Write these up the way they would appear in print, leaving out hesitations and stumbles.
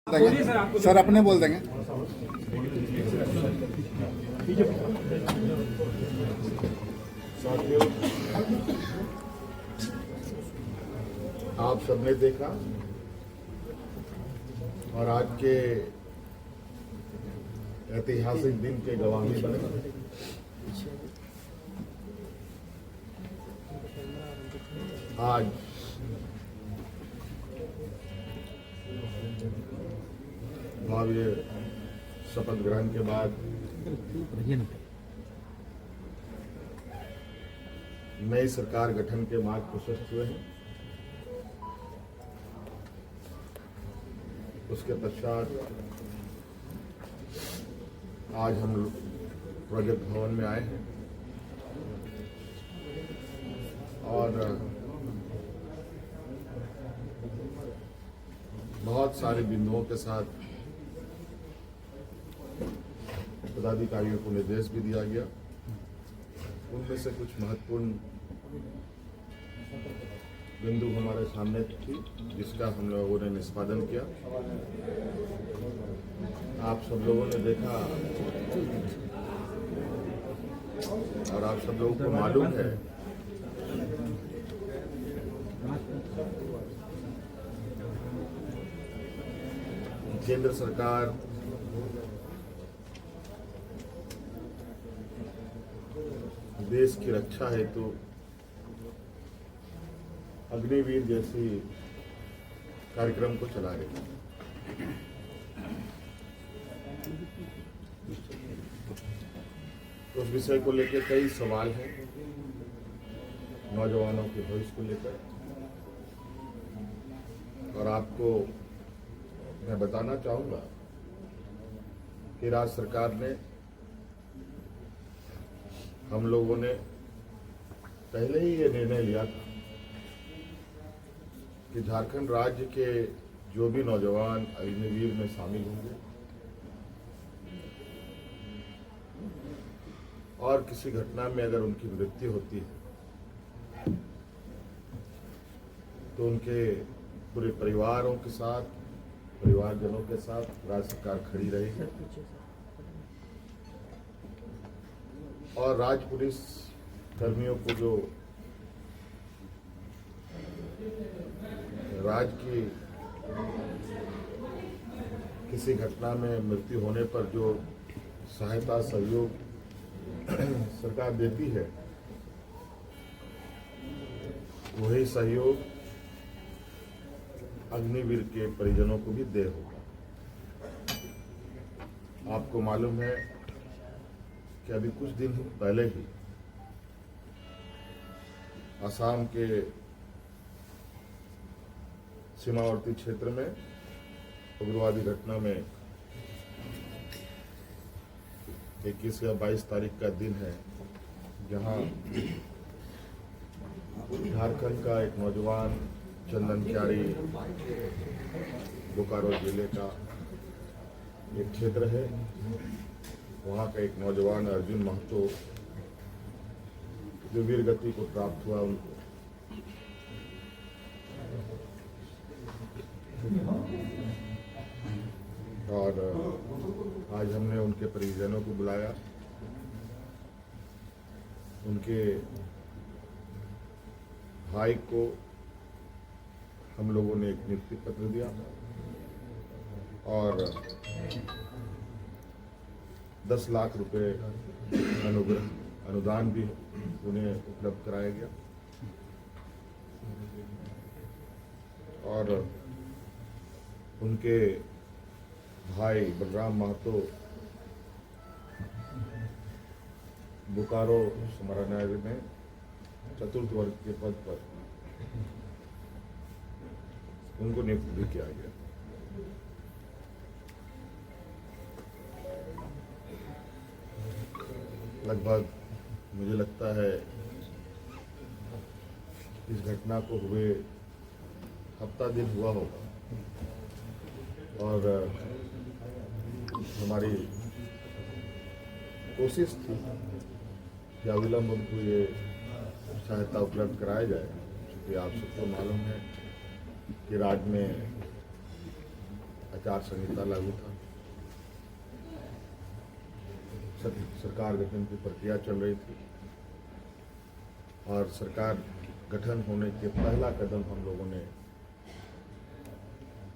देंगे सर, अपने बोल देंगे। साथियों, आप सबने देखा और आज के ऐतिहासिक दिन के गवाही बने। आज भव्य शपथ ग्रहण के बाद नई सरकार गठन के मार्ग प्रशस्त हुए हैं। उसके पश्चात आज हम लोग प्रगति भवन में आए हैं और बहुत सारे बिंदुओं के साथ पदाधिकारियों को निर्देश भी दिया गया। उनमें से कुछ महत्वपूर्ण बिंदु हमारे सामने थी, जिसका हम लोगों ने निष्पादन किया। आप सब लोगों ने देखा और आप सब लोगों को मालूम है केंद्र सरकार देश की रक्षा हेतु अग्निवीर जैसी कार्यक्रम को चला रही है। उस विषय को लेकर कई सवाल हैं, नौजवानों के भविष्य को लेकर, और आपको मैं बताना चाहूंगा कि राज्य सरकार ने, हम लोगों ने पहले ही ये निर्णय लिया था कि झारखंड राज्य के जो भी नौजवान अग्निवीर में शामिल होंगे और किसी घटना में अगर उनकी मृत्यु होती है तो उनके पूरे परिवारों के साथ, परिवारजनों के साथ राज्य सरकार खड़ी रहेगी और राज्य पुलिस कर्मियों को जो राज्य की किसी घटना में मृत्यु होने पर जो सहायता सहयोग सरकार देती है, वही सहयोग अग्निवीर के परिजनों को भी दे होगा। आपको मालूम है कि अभी कुछ दिन पहले ही असम के सीमावर्ती क्षेत्र में उग्रवादी घटना में 21 या 22 तारीख का दिन है, जहां झारखंड का एक नौजवान चंदन क्यारी, बोकारो जिले का एक क्षेत्र है, वहाँ का एक नौजवान अर्जुन महतो जो वीर गति को प्राप्त हुआ, उनको और आज हमने उनके परिजनों को बुलाया। उनके भाई को हम लोगों ने एक नियुक्ति पत्र दिया और 10 लाख रुपए अनुदान भी उन्हें उपलब्ध कराया गया और उनके भाई बलराम महतो बोकारो समाहरणालय में चतुर्थ वर्ग के पद पर उनको नियुक्त भी किया गया। लगभग मुझे लगता है इस घटना को हुए हफ्ता दिन हुआ होगा और हमारी कोशिश थी कि अविलंब उनको ये सहायता उपलब्ध कराया जाए, क्योंकि आप सबको मालूम है कि राज्य में आचार संहिता लागू था। सरकार गठन की प्रक्रिया चल रही थी और सरकार गठन होने के पहला कदम हम लोगों ने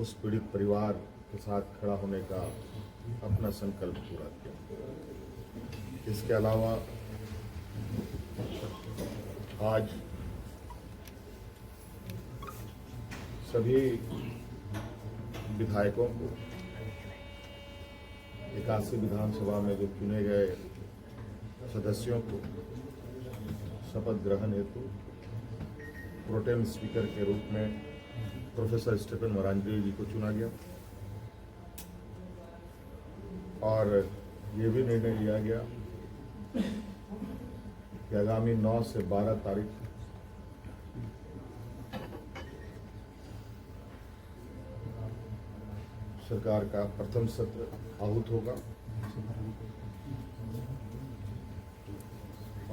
उस पीड़ित परिवार के साथ खड़ा होने का अपना संकल्प पूरा किया। इसके अलावा आज सभी विधायकों को 81 विधानसभा में जो चुने गए सदस्यों को शपथ ग्रहण हेतु प्रोटेम स्पीकर के रूप में प्रोफेसर स्टीफन मरांडी जी को चुना गया और ये भी निर्णय लिया गया कि आगामी 9 से 12 तारीख सरकार का प्रथम सत्र आहूत होगा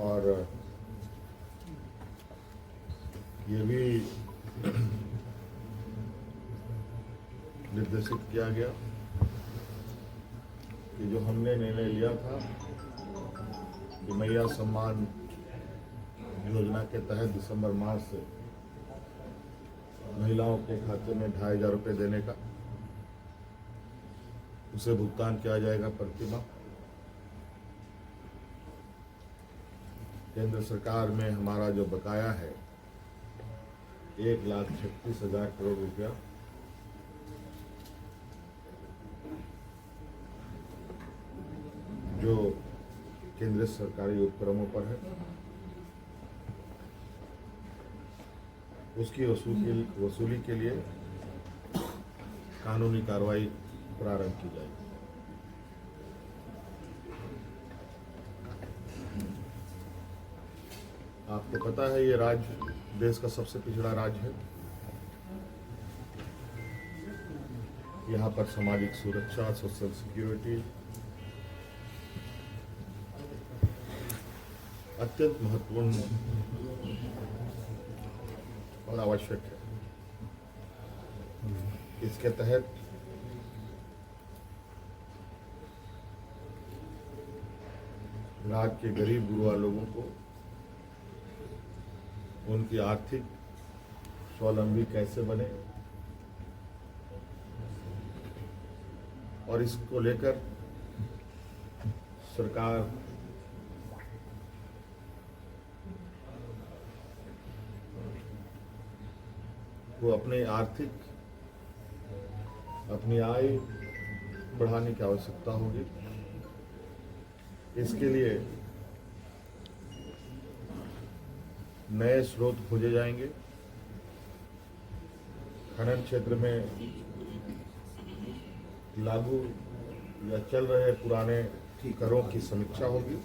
और ये भी निर्देशित किया गया कि जो हमने निर्णय लिया था कि मैया सम्मान योजना के तहत दिसंबर माह से महिलाओं के खाते में 2,500 रुपये देने का उसे भुगतान किया जाएगा प्रति माह। केंद्र सरकार में हमारा जो बकाया है 1,36,000 करोड़ रुपया जो केंद्रीय सरकारी उपक्रमों पर है उसकी वसूली के लिए कानूनी कार्रवाई प्रारंभ की जाएगी। आपको पता है ये राज्य देश का सबसे पिछड़ा राज्य है। यहाँ पर सामाजिक सुरक्षा, सोशल सिक्योरिटी अत्यंत महत्वपूर्ण और आवश्यक है। इसके तहत राज्य के गरीब गुरबा लोगों को उनकी आर्थिक स्वावलंबी कैसे बने और इसको लेकर सरकार को अपने अपनी आय बढ़ाने की आवश्यकता होगी। इसके लिए नए स्रोत खोजे जाएंगे। खनन क्षेत्र में लागू या चल रहे पुराने करों की समीक्षा होगी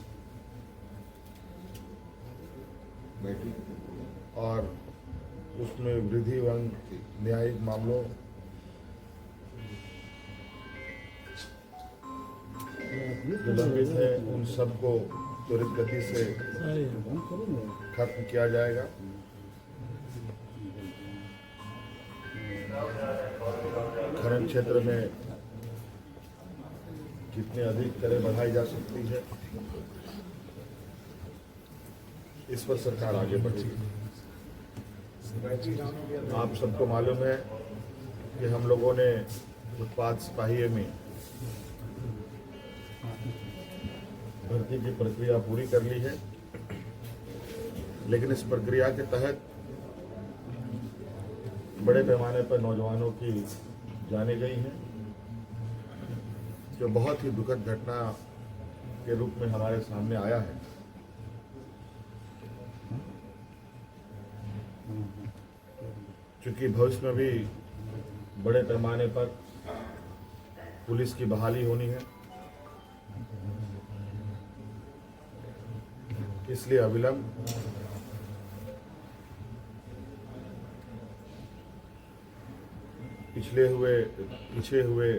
और उसमें वृद्धि एवं न्यायिक मामलों जो लंबित है उन सबको त्वरित गति से खत्म किया जाएगा। खनन क्षेत्र में कितने अधिक करें बढ़ाई जा सकती है इस पर सरकार आगे बढ़ेगी। आप सबको मालूम है कि हम लोगों ने उत्पाद सिपाही में भर्ती की प्रक्रिया पूरी कर ली है, लेकिन इस प्रक्रिया के तहत बड़े पैमाने पर नौजवानों की जाने गई हैं, जो बहुत ही दुखद घटना के रूप में हमारे सामने आया है। क्योंकि भविष्य में भी बड़े पैमाने पर पुलिस की बहाली होनी है, इसलिए अविलंब पीछे हुए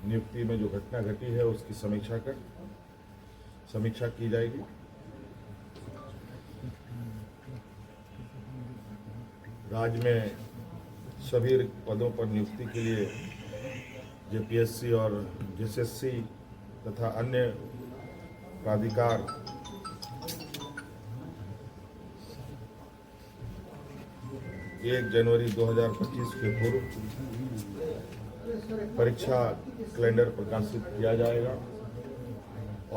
नियुक्ति में जो घटना घटी है उसकी समीक्षा की जाएगी। राज्य में सभी पदों पर नियुक्ति के लिए जेपीएससी और जेएसएससी तथा अन्य प्राधिकार 1 जनवरी 2025 के पूर्व परीक्षा कैलेंडर प्रकाशित किया जाएगा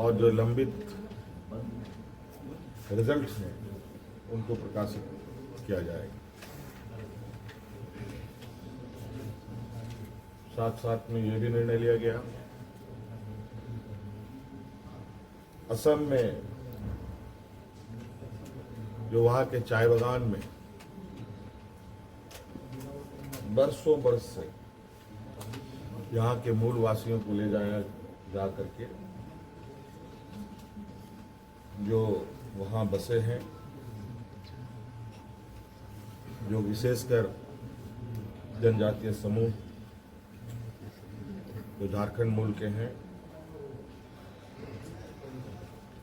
और जो लंबित रिजल्ट्स हैं उनको प्रकाशित किया जाएगा। साथ साथ में ये भी निर्णय लिया गया, असम में जो वहाँ के चाय बागान में बरसों बरस से यहाँ के मूल वासियों को ले जाया जा करके जो वहाँ बसे हैं, जो विशेषकर जनजातीय समूह जो झारखंड मूल के हैं,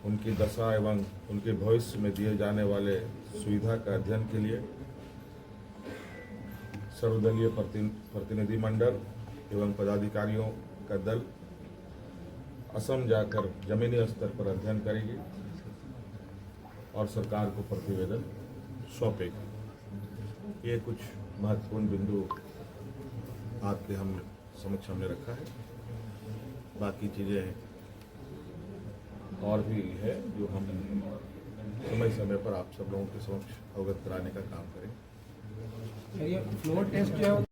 उनकी दशा एवं उनके भविष्य में दिए जाने वाले सुविधा का अध्ययन के लिए सर्वदलीय प्रतिनिधि मंडल एवं पदाधिकारियों का दल असम जाकर जमीनी स्तर पर अध्ययन करेगी और सरकार को प्रतिवेदन सौंपेगी। ये कुछ महत्वपूर्ण बिंदु आपके हम समक्ष हमने रखा है। बाकी चीज़ें और भी है जो हम समय समय पर आप सब लोगों के समक्ष अवगत कराने का काम करें। ये फ्लोर टेस्ट जो है